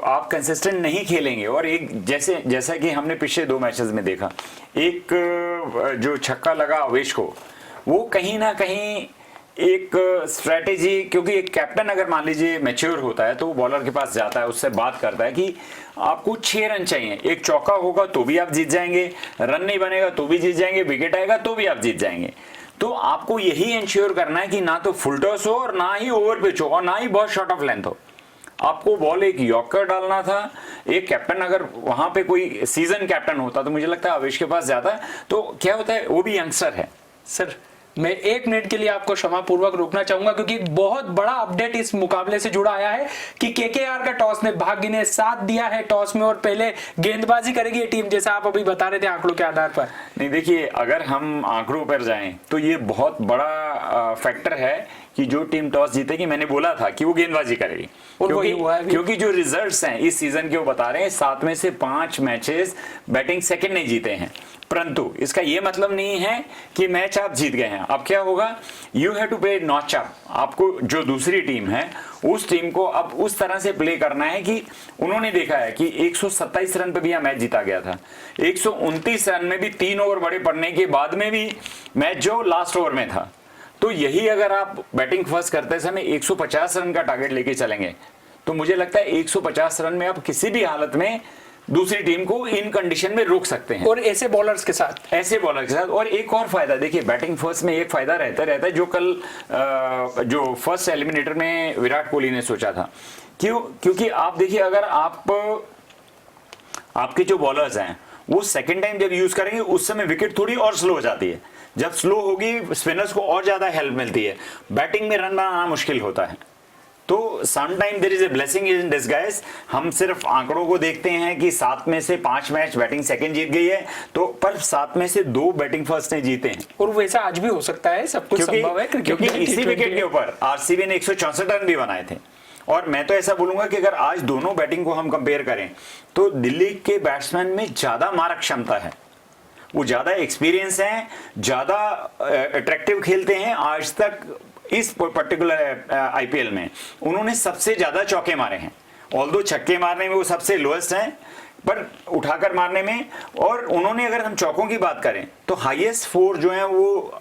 आप कंसिस्टेंट नहीं खेलेंगे और एक जैसा कि हमने पिछले 2 मैचेस में देखा, एक जो छक्का लगा अवेश को, वो कहीं ना कहीं एक स्ट्रेटेजी, क्योंकि एक कैप्टन अगर मान लीजिए मैच्योर होता है तो वो बॉलर के पास जाता है, उससे बात करता है कि आपको 6 रन चाहिए, एक चौका होगा तो भी आप जीत जाएंगे, रन नहीं बनेगा तो भी जीत जाएंगे, विकेट आएगा तो भी आप जीत जाएंगे। तो आपको यही इंश्योर करना है कि ना तो फुल टॉस हो और ना ही ओवर पिच हो और ना ही बहुत शॉर्ट ऑफ लेंथ हो। आपको बॉल एक यॉर्कर डालना था। एक कैप्टन अगर वहां पे कोई सीजन कैप्टन होता तो मुझे लगता है आवेश के पास जाता, तो क्या होता है, वो भी यंगस्टर है। सर मैं 1 मिनट के लिए आपको क्षमा पूर्वक रोकना चाहूंगा, क्योंकि एक बहुत बड़ा अपडेट इस मुकाबले से जुड़ा आया है कि केकेआर का टॉस ने भाग्य ने साथ दिया है टॉस में और पहले गेंदबाजी करेगी ये टीम, जैसा आप अभी बता रहे थे आंकड़ों के आधार पर। नहीं देखिए, अगर हम आंकड़ों पर जाएं तो ये बहुत बड़ा फैक्टर है कि जो टीम टॉस जीतेगी, मैंने बोला था कि वो गेंदबाजी करेगी, क्योंकि जो रिजल्ट्स हैं इस सीजन के वो बता रहे हैं 7 में से 5 मैचेस बैटिंग सेकंड ने जीते हैं। परंतु इसका ये मतलब नहीं है कि मैच आप जीत गए हैं। अब क्या होगा, you have to play notch up. आपको जो दूसरी टीम है उस टीम को अब उस तरह से प्ले करना है कि उन्होंने देखा है कि 127 रन पे भी यह मैच जीता गया था, 129 रन में भी 3 ओवर बड़े पड़ने के बाद में भी मैच जो लास्ट ओवर में था। तो यही अगर आप बैटिंग फर्स्ट करते समय 150 रन का टारगेट लेके चलेंगे तो मुझे लगता है 150 रन में आप किसी भी हालत में दूसरी टीम को इन कंडीशन में रोक सकते हैं, और ऐसे बॉलर्स के साथ। और एक और फायदा देखिए, बैटिंग फर्स्ट में एक फायदा रहता है जो कल जो फर्स्ट एलिमिनेटर में विराट कोहली ने सोचा था। क्योंकि आप देखिए, अगर आपके जो बॉलर्स हैं वो सेकंड टाइम जब यूज करेंगे उस समय विकेट थोड़ी और स्लो हो जाती है। जब स्लो होगी स्पिनर्स को और ज्यादा हेल्प मिलती है, बैटिंग में रन बनाना मुश्किल होता है। तो some time there is a blessing in disguise. हम सिर्फ आंकड़ों को देखते हैं कि 7 में से 5 मैच बैटिंग सेकंड जीत गई है, तो पर 7 में से 2 बैटिंग फर्स्ट ने जीते हैं, और वैसा आज भी हो सकता है, सब कुछ संभव है क्योंकि इसी विकेट के ऊपर आरसीबी ने 164 रन भी बनाए थे। और मैं तो ऐसा बोलूंगा कि अगर आज दोनों बैटिंग को हम कंपेयर करें तो दिल्ली के बैट्समैन में ज्यादा मारक क्षमता है, वो ज्यादा एक्सपीरियंस हैं, ज्यादा अट्रैक्टिव खेलते हैं। आज तक इस पर्टिकुलर आईपीएल में उन्होंने सबसे ज्यादा चौके मारे हैं, ऑल्दो छक्के मारने में वो सबसे लोएस्ट हैं, पर उठाकर मारने में। और उन्होंने, अगर हम चौकों की बात करें तो हाईएस्ट 4 जो है वो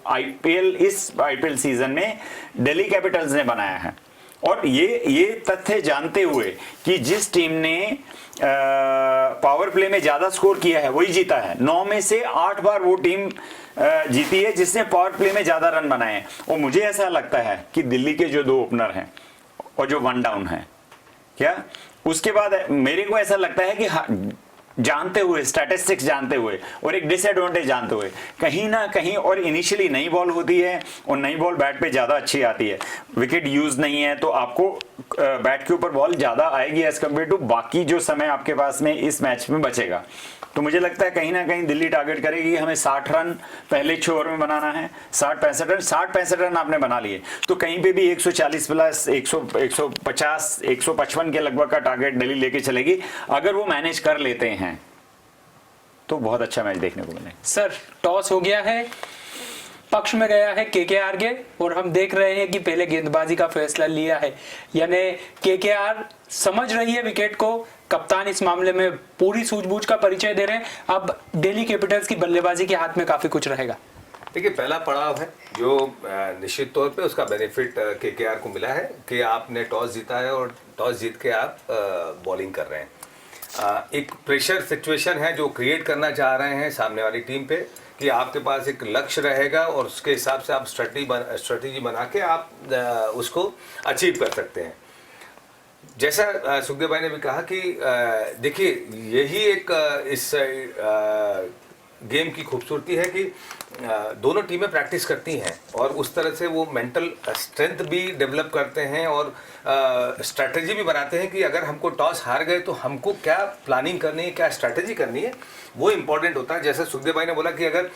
इस आईपीएल सीजन में दिल्ली कैपिटल्स ने बनाया है। और ये तथ्य जानते हुए कि जिस टीम ने पावर प्ले में ज्यादा स्कोर किया है वही जीता है, 9 में से 8 बार वो टीम जीती है जिसने पावर प्ले में ज्यादा रन बनाए हैं। और मुझे ऐसा लगता है कि दिल्ली के जो 2 ओपनर हैं और जो 1 डाउन है, क्या उसके बाद मेरे को ऐसा लगता है कि जानते हुए, स्टैटिस्टिक्स जानते हुए और एक डिसएडवांटेज जानते हुए, कहीं ना कहीं, और इनिशियली नई बॉल होती है और नई बॉल बैट पे ज्यादा अच्छी आती है, विकेट यूज नहीं है तो आपको बैट के ऊपर बॉल ज्यादा आएगी एज कम्पेयर टू बाकी जो समय आपके पास में इस मैच में बचेगा। तो मुझे लगता है कहीं ना कहीं दिल्ली टारगेट करेगी, हमें 60 रन पहले 6 ओवर में बनाना है, 60-65 रन आपने बना लिए तो कहीं पे भी 140 प्लस 150 155 के लगभग का टारगेट दिल्ली लेके चलेगी। अगर वो मैनेज कर लेते हैं तो बहुत अच्छा मैच देखने को मिलेगा। सर टॉस हो गया है, पक्ष में गया है केकेआर के, और हम देख रहे हैं कि पहले गेंदबाजी का फैसला लिया है, यानी केकेआर समझ रही है विकेट को, कप्तान इस मामले में पूरी सूझबूझ का परिचय दे रहे हैं। अब दिल्ली कैपिटल्स की बल्लेबाजी के हाथ में काफी कुछ रहेगा। देखिए, पहला पड़ाव है जो निश्चित तौर पे उसका बेनिफिट केकेआर को मिला है कि आपने टॉस जीता है और टॉस जीत के आप बॉलिंग कर रहे हैं। एक प्रेशर सिचुएशन है जो क्रिएट करना चाह रहे हैं सामने वाली टीम पे कि आपके पास एक लक्ष्य रहेगा और उसके हिसाब से आप स्ट्रेटेजी बना के आप उसको अचीव कर सकते हैं। जैसा सुखदेव भाई ने भी कहा कि देखिए, यही एक इस गेम की खूबसूरती है कि दोनों टीमें प्रैक्टिस करती हैं और उस तरह से वो मेंटल स्ट्रेंथ भी डेवलप करते हैं और स्ट्रैटेजी भी बनाते हैं कि अगर हमको टॉस हार गए तो हमको क्या प्लानिंग करनी है, क्या स्ट्रैटेजी करनी है, वो इम्पोर्टेंट होता है। जैसे सुखदेव भाई ने बोला कि अगर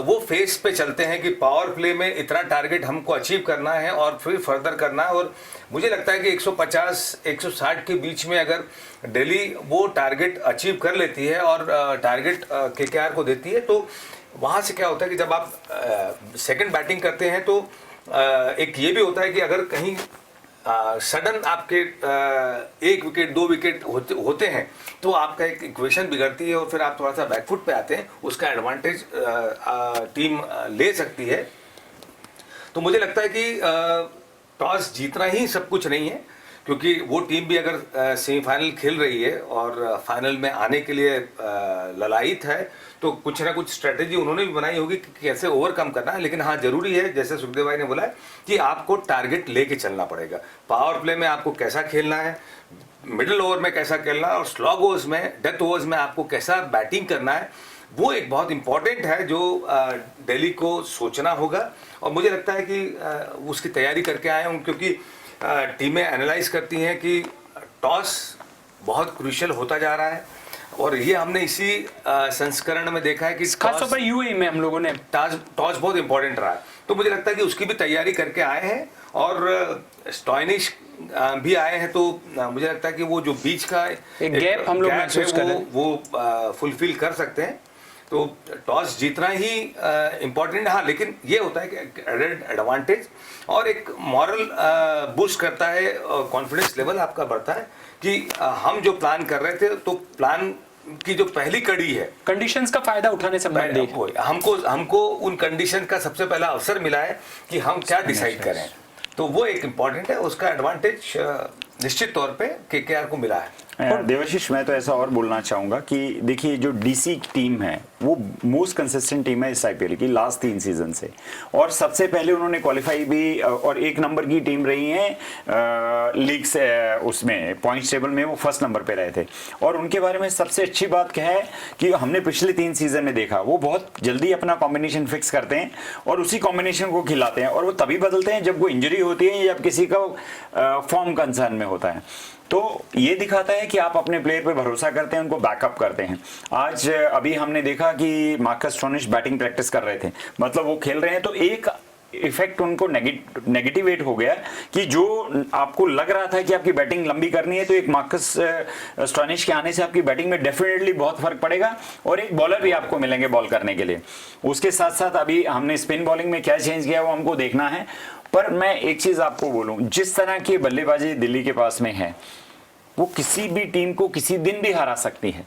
वो फेस पे चलते हैं कि पावर प्ले में इतना टारगेट हमको अचीव करना है और फिर फर्दर करना है, और मुझे लगता है कि 150-160 के बीच में अगर दिल्ली वो टारगेट अचीव कर लेती है और टारगेट केकेआर को देती है, तो वहाँ से क्या होता है कि जब आप सेकंड बैटिंग करते हैं तो एक ये भी होता है कि अगर कहीं सडन आपके 1 विकेट 2 विकेट होते हैं तो आपका एक इक्वेशन बिगड़ती है और फिर आप थोड़ा सा बैकफुट पे आते हैं, उसका एडवांटेज टीम ले सकती है। तो मुझे लगता है कि टॉस जीतना ही सब कुछ नहीं है, क्योंकि वो टीम भी अगर सेमीफाइनल खेल रही है और फाइनल में आने के लिए ललायित है, तो कुछ ना कुछ स्ट्रेटेजी उन्होंने भी बनाई होगी कि कैसे ओवरकम करना है। लेकिन हाँ, जरूरी है, जैसे सुखदेव भाई ने बोला है, कि आपको टारगेट लेके चलना पड़ेगा। पावर प्ले में आपको कैसा खेलना है, मिडिल ओवर में कैसा खेलना है, और स्लॉग ओवर्स में, डेथ ओवर्स में आपको कैसा बैटिंग करना है, वो एक बहुत इंपॉर्टेंट है जो दिल्ली को सोचना होगा। और मुझे लगता है कि उसकी तैयारी करके आए हैं, क्योंकि टीमें एनालाइज करती हैं कि टॉस बहुत क्रूशियल होता जा रहा है, और ये हमने इसी संस्करण में देखा है कि खासतौर पर यूएई में हम लोगों ने टॉस बहुत इंपॉर्टेंट रहा है। तो मुझे लगता है कि उसकी भी तैयारी करके आए हैं, और स्टॉइनिश भी आए हैं, तो मुझे लगता है कि वो जो बीच का एक गैप हम लोग महसूस कर रहे हैं, वो फुलफिल कर सकते हैं। तो टॉस जीतना ही इम्पोर्टेंट है। हाँ, लेकिन ये होता है कि एडेड एडवांटेज और एक मॉरल बूस्ट करता है, कॉन्फिडेंस लेवल आपका बढ़ता है कि हम जो प्लान कर रहे थे, तो प्लान की जो पहली कड़ी है, कंडीशंस का फायदा उठाने संबंधी हमको उन कंडीशन का सबसे पहला अवसर मिला है कि हम क्या डिसाइड करें, तो वो एक इम्पॉर्टेंट है। उसका एडवांटेज निश्चित तौर पे केकेआर को मिला है। देवाशीष, मैं तो ऐसा और बोलना चाहूंगा कि देखिए, जो डीसी टीम है वो मोस्ट कंसिस्टेंट टीम है इस आईपीएल की लास्ट 3 सीजन से, और सबसे पहले उन्होंने क्वालिफाई भी, और 1 नंबर की टीम रही है लीग से, उसमें पॉइंट्स टेबल में वो फर्स्ट नंबर पे रहे थे। और उनके बारे में सबसे अच्छी बात क्या है कि हमने पिछले 3 सीजन में देखा, वो बहुत जल्दी अपना कॉम्बिनेशन फिक्स करते हैं और उसी कॉम्बिनेशन को खिलाते हैं, और वो तभी बदलते हैं जब कोई इंजरी होती है या जब किसी का फॉर्म कंसर्न में होता है। तो ये दिखाता है कि आप अपने प्लेयर पे भरोसा करते हैं, उनको बैकअप करते हैं। आज अभी हमने देखा कि मार्कस स्टोनिश बैटिंग प्रैक्टिस कर रहे थे, मतलब वो खेल रहे हैं, तो एक इफेक्ट उनको नेगेटिवेट हो गया कि जो आपको लग रहा था कि आपकी बैटिंग लंबी करनी है, तो एक मार्कस स्टोनिश के आने से आपकी बैटिंग में डेफिनेटली बहुत फर्क पड़ेगा, और एक बॉलर भी आपको मिलेंगे बॉल करने के लिए। उसके साथ साथ अभी हमने स्पिन बॉलिंग में क्या चेंज किया वो हमको देखना है। पर मैं एक चीज आपको बोलूं, जिस तरह की बल्लेबाजी दिल्ली के पास में है, वो किसी भी टीम को किसी दिन भी हरा सकती है।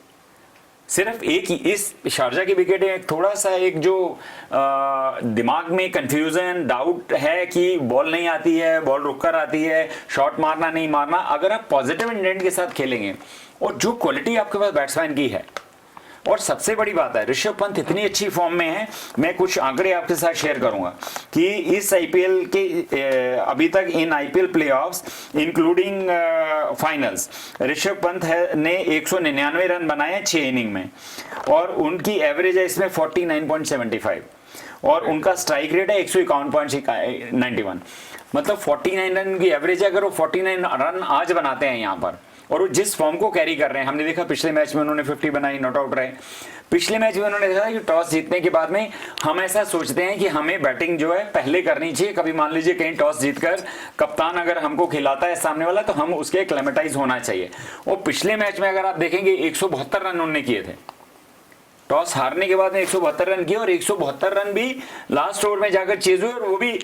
सिर्फ एक ही इस शारजा की विकेट है, थोड़ा सा एक जो दिमाग में कंफ्यूजन डाउट है कि बॉल नहीं आती है, बॉल रुककर आती है, शॉट मारना नहीं मारना, अगर आप पॉजिटिव इंटेंट के साथ खेलेंगे और जो क्वालिटी आपके पास बैट्समैन की है, और सबसे बड़ी बात है ऋषभ पंत इतनी अच्छी फॉर्म में है, मैं कुछ आंकड़े आपके साथ शेयर करूंगा कि इस आईपीएल के अभी तक in IPL playoffs including finals, Rishabh Pant ने 199 रन बनाए 6 इनिंग में, और उनकी एवरेज है इसमें 49.75, और उनका स्ट्राइक रेट है 151.91, मतलब 49 रन की एवरेज है। अगर वो 49 रन आज बनाते हैं यहाँ पर, और वो जिस फॉर्म को कैरी कर रहे हैं, हमने देखा पिछले मैच में उन्होंने 50 बनाई, नॉट आउट रहे। पिछले मैच में उन्होंने देखा कि टॉस जीतने के बाद में हम ऐसा सोचते हैं कि हमें बैटिंग जो है पहले करनी चाहिए। कभी मान लीजिए कहीं टॉस जीतकर कप्तान अगर हमको खिलाता है सामने वाला, तो हम उसके एक्लेमेटाइज होना चाहिए। और पिछले मैच में अगर आप देखेंगे 172 रन उन्होंने किए थे, टॉस हारने के बाद में 172 रन किए, और 172 रन भी लास्ट ओवर में जाकर चेज हुए, और वो भी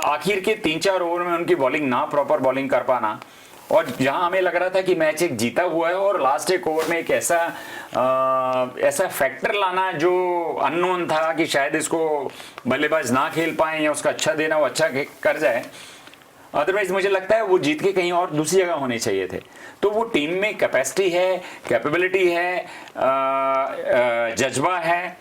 आखिर के 3-4 ओवर में उनकी बॉलिंग ना प्रॉपर बॉलिंग कर पाना, और जहां हमें लग रहा था कि मैच एक जीता हुआ है, और लास्ट एक ओवर में एक ऐसा फैक्टर लाना जो अननोन था कि शायद इसको बल्लेबाज ना खेल पाए या उसका अच्छा देना वो अच्छा कर जाए। अदरवाइज मुझे लगता है वो जीत के कहीं और दूसरी जगह होने चाहिए थे। तो वो टीम में कैपेसिटी है, कैपेबिलिटी है, जज्बा है,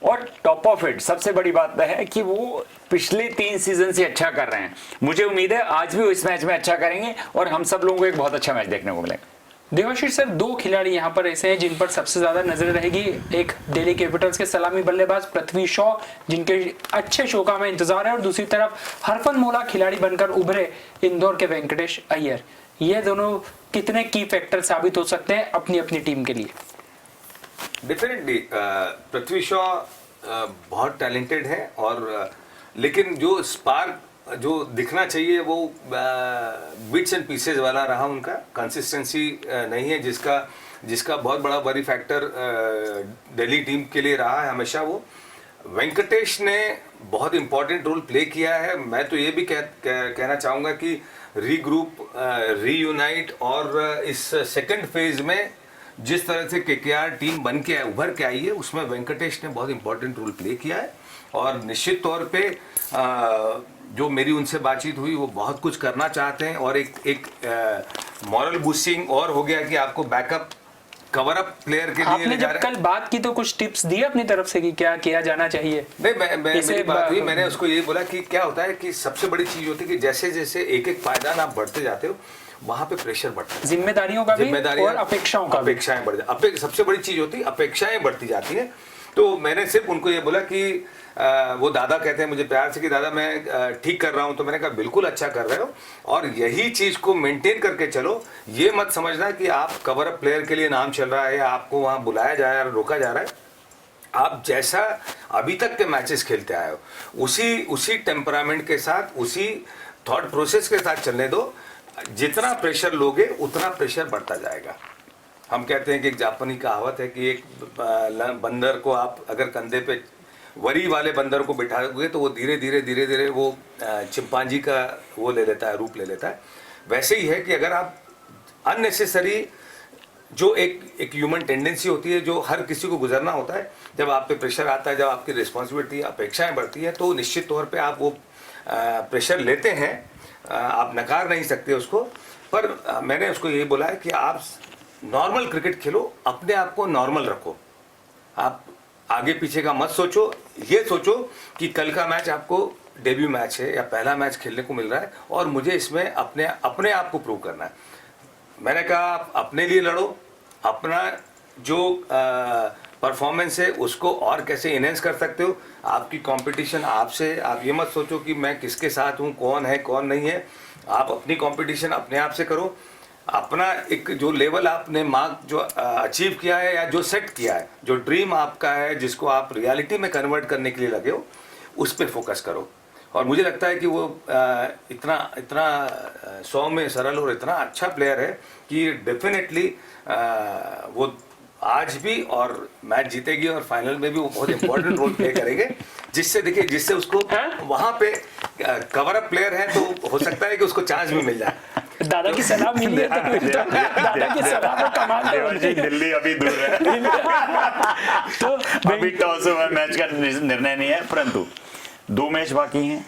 और टॉप ऑफ इट सबसे बड़ी बात है कि वो पिछले 3 सीजन से अच्छा कर रहे हैं। मुझे उम्मीद है आज भी वो इस मैच में अच्छा करेंगे, और हम सब लोगों को एक बहुत अच्छा मैच देखने को मिलेगा। देवाशीष सर, 2 खिलाड़ी यहाँ पर ऐसे हैं जिन पर सबसे ज्यादा नजर रहेगी। एक दिल्ली कैपिटल्स के सलामी बल्लेबाज पृथ्वी शॉ, जिनके अच्छे शो का हमें इंतजार है, और दूसरी तरफ हरफनमौला खिलाड़ी बनकर उभरे इंदौर के वेंकटेश अय्यर। ये दोनों कितने की फैक्टर साबित हो सकते हैं अपनी अपनी टीम के लिए? डेफिनेटली पृथ्वी शॉ बहुत टैलेंटेड है, और लेकिन जो स्पार्क जो दिखना चाहिए वो बिट्स एंड पीसेज वाला रहा, उनका कंसिस्टेंसी नहीं है, जिसका बहुत बड़ा वरी फैक्टर दिल्ली टीम के लिए रहा है हमेशा। वो वेंकटेश ने बहुत इंपॉर्टेंट रोल प्ले किया है। मैं तो ये भी कहना चाहूँगा कि रीग्रुप, रीयूनाइट, और इस सेकंड फेज में जिस तरह से केकेआर टीम बन के उभर के आई है, उसमें वेंकटेश ने बहुत इंपॉर्टेंट रोल प्ले किया है, और निश्चित तौर पे जो मेरी उनसे बातचीत हुई वो बहुत कुछ करना चाहते हैं, और एक मॉरल बूस्टिंग और हो गया कि आपको बैकअप कवर अप प्लेयर के लिए आपने ले जा जब रहे कल बात की तो कुछ टिप्स दिए अपनी तरफ से कि क्या किया जाना चाहिए? नहीं, मेरी बात हुई, मैंने उसको यही बोला कि क्या होता है कि सबसे बड़ी चीज होती है कि जैसे जैसे एक एक पायदान आप बढ़ते जाते हो वहां पे प्रेशर बढ़ता है, जिम्मेदारियों का भी और अपेक्षाओं का भी। अपेक्षाएं बढ़ जाती, सबसे बड़ी चीज होती है अपेक्षाएं बढ़ती जाती है। तो मैंने सिर्फ उनको ये बोला कि वो दादा कहते हैं मुझे प्यार से कि दादा मैं ठीक कर रहा हूं, तो मैंने कहा बिल्कुल अच्छा कर रहे हो, और यही चीज को मेंटेन करके चलो। ये मत समझना कि आप कवर अप प्लेयर के लिए नाम चल रहा है या आपको वहां बुलाया जा रहा है, रोका जा रहा है। आप जैसा अभी तक के मैचेस खेलते आए हो उसी टेम्परामेंट के साथ, उसी थॉट प्रोसेस के साथ चलने दो। जितना प्रेशर लोगे उतना प्रेशर बढ़ता जाएगा। हम कहते हैं कि एक जापानी कहावत है कि एक बंदर को आप अगर कंधे पे वरी वाले बंदर को बिठाओगे तो वो धीरे धीरे वो चिंपांजी का वो ले लेता है, रूप ले लेता है। वैसे ही है कि अगर आप अननेसेसरी जो एक ह्यूमन टेंडेंसी होती है जो हर किसी को गुजरना होता है, जब आप पे प्रेशर आता है, जब आपकी रिस्पॉन्सिबिलिटी अपेक्षाएं बढ़ती है, तो निश्चित तौर पे आप वो प्रेशर लेते हैं, आप नकार नहीं सकते उसको। पर मैंने उसको यही बोला है कि आप नॉर्मल क्रिकेट खेलो, अपने आप को नॉर्मल रखो, आप आगे पीछे का मत सोचो। ये सोचो कि कल का मैच आपको डेब्यू मैच है या पहला मैच खेलने को मिल रहा है और मुझे इसमें अपने आप को प्रूव करना है। मैंने कहा आप अपने लिए लड़ो, अपना जो परफॉर्मेंस है उसको और कैसे इनहेंस कर सकते हो। आपकी कंपटीशन आपसे, आप ये मत सोचो कि मैं किसके साथ हूँ, कौन है कौन नहीं है। आप अपनी कंपटीशन अपने आप से करो। अपना एक जो लेवल आपने मार्क जो अचीव किया है या जो सेट किया है, जो ड्रीम आपका है जिसको आप रियलिटी में कन्वर्ट करने के लिए लगे हो, उस पर फोकस करो। और मुझे लगता है कि वो इतना 100 में सरल और इतना अच्छा प्लेयर है कि डेफिनेटली वो आज भी और मैच जीतेगी और फाइनल में भी वो बहुत इंपॉर्टेंट रोल प्ले करेंगे। जिससे देखिए, जिससे उसको वहां पे कवर अप प्लेयर है तो हो सकता है कि उसको चांस भी मिल जाए। दादा की सलाह मिली है तो दादा की सलाह तो कमाल है। दिल्ली अभी दूर है तो अभी टॉस ओवर मैच का निर्णय नहीं है, परंतु 2 मैच बाकी हैं,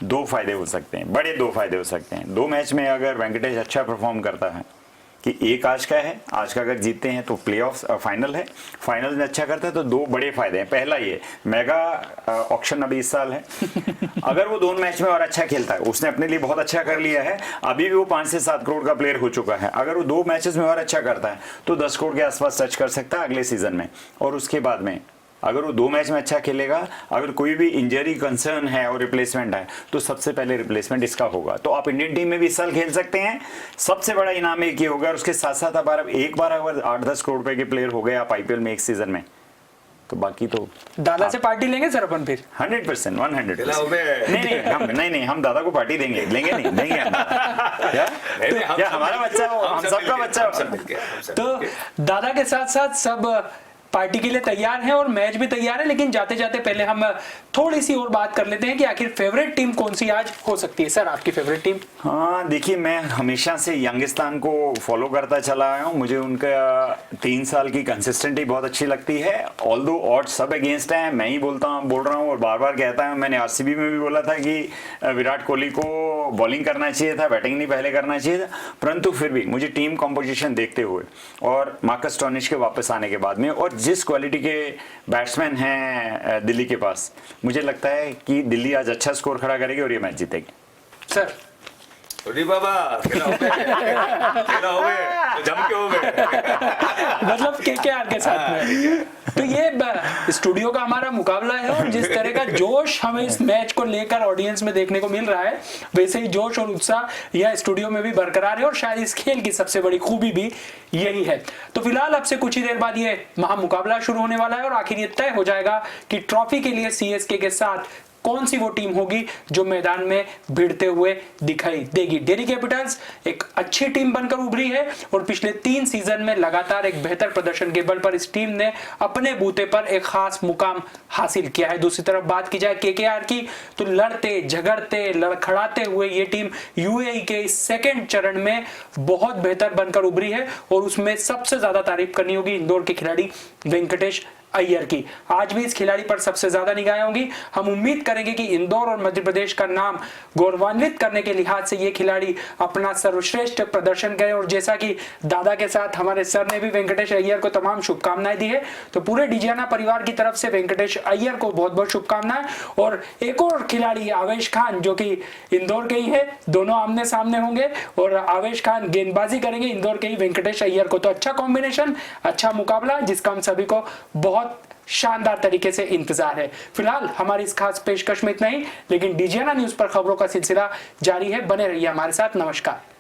2 फायदे हो सकते हैं, बड़े 2 फायदे हो सकते हैं। 2 मैच में अगर वेंकटेश अच्छा परफॉर्म करता है कि एक आज का है, आज का अगर जीतते हैं तो प्लेऑफ्स फाइनल है, फाइनल में अच्छा करता है तो 2 बड़े फायदे हैं। पहला ये मेगा ऑक्शन अभी इस साल है, अगर वो 2 मैच में और अच्छा खेलता है, उसने अपने लिए बहुत अच्छा कर लिया है, अभी भी वो 5 से 7 करोड़ का प्लेयर हो चुका है। अगर वो 2 मैचेस में और अच्छा करता है तो 10 करोड़ के आसपास टच कर सकता है अगले सीजन में। और उसके बाद में अगर वो 2 मैच में अच्छा खेलेगा, अगर कोई भी इंजरी कंसर्न है और रिप्लेसमेंट है तो सबसे पहले रिप्लेसमेंट इसका होगा। तो आप इंडियन टीम में भी इस साल खेल सकते हैं, सबसे बड़ा इनाम एक ही होगा। और उसके साथ साथ अब एक बार अगर 8-10 करोड़ रुपए के प्लेयर हो गए आप आईपीएल में एक सीजन में, तो बाकी तो दादा से पार्टी लेंगे सर अपन फिर 100%। नहीं, हम दादा को पार्टी देंगे नहीं क्या हमारा बच्चा हो, हम सबका बच्चा हो। तो दादा के साथ साथ सब पार्टी के लिए तैयार हैं और मैच भी तैयार है। लेकिन जाते जाते पहले हम थोड़ी सी और बात कर लेते हैं कि आखिर फेवरेट टीम कौन सी आज हो सकती है। सर आपकी फेवरेट टीम? हाँ देखिए, मैं हमेशा से यंगिस्तान को फॉलो करता चला आया हूँ। मुझे उनका 3 साल की कंसिस्टेंटी बहुत अच्छी लगती है। ऑल्दो ऑड्स सब अगेंस्ट हैं, मैं ही बोल रहा हूँ और बार बार कहता हूँ। मैंने आरसीबी में भी बोला था कि विराट कोहली को बॉलिंग करना चाहिए था, बैटिंग नहीं पहले करना चाहिए था, परंतु फिर भी मुझे टीम कॉम्पोजिशन देखते हुए और मार्कस स्टोनिश के वापस आने के बाद में और जिस क्वालिटी के बैट्समैन हैं दिल्ली के पास, मुझे लगता है कि दिल्ली आज अच्छा स्कोर खड़ा करेगी और ये मैच जीतेगी। सर बाबा खेला हो गए तो जम के हो गए मतलब केकेआर के साथ में। तो ये स्टूडियो का हमारा मुकाबला है और जिस तरह का जोश हमें इस मैच को लेकर ऑडियंस में देखने को मिल रहा है, वैसे ही जोश और उत्साह यह स्टूडियो में भी बरकरार है और शायद इस खेल की सबसे बड़ी खूबी भी यही है। तो फिलहाल अब से कुछ ही देर बाद ये महामुकाबला शुरू होने वाला है और आखिर ये तय हो जाएगा कि ट्रॉफी के लिए सीएसके के साथ कौन सी वो टीम होगी जो मैदान में भिड़ते हुए दिखाई देगी। दिल्ली कैपिटल्स एक अच्छी टीम बनकर उभरी है और पिछले 3 सीजन में लगातार एक बेहतर प्रदर्शन के बल पर इस टीम ने अपने बूते पर एक खास मुकाम हासिल किया है। दूसरी तरफ बात की जाए केकेआर की, तो लड़ते झगड़ते लड़खड़ाते हुए ये टीम यूएई के इस सेकेंड चरण में बहुत बेहतर बनकर उभरी है और उसमें सबसे ज्यादा तारीफ करनी होगी इंदौर के खिलाड़ी वेंकटेश अय्यर की। आज भी इस खिलाड़ी पर सबसे ज्यादा निगाहें होंगी। हम उम्मीद करेंगे कि इंदौर और मध्य प्रदेश का नाम गौरवान्वित करने के लिहाज से ये खिलाड़ी अपना सर्वश्रेष्ठ प्रदर्शन करें। और जैसा कि दादा के साथ हमारे सर ने भी वेंकटेश अय्यर को तमाम शुभकामनाएं दी है, तो पूरे डिजियाना परिवार की तरफ से वेंकटेश अय्यर को बहुत बहुत शुभकामनाएं। और एक और खिलाड़ी आवेश खान, जो कि इंदौर के ही है, दोनों आमने सामने होंगे और आवेश खान गेंदबाजी करेंगे इंदौर के ही वेंकटेश अय्यर को। तो अच्छा कॉम्बिनेशन, अच्छा मुकाबला, जिसका हम सभी को बहुत शानदार तरीके से इंतजार है। फिलहाल हमारी इस खास पेशकश में इतना ही, लेकिन डिजियाना न्यूज पर खबरों का सिलसिला जारी है। बने रहिए हमारे साथ। नमस्कार।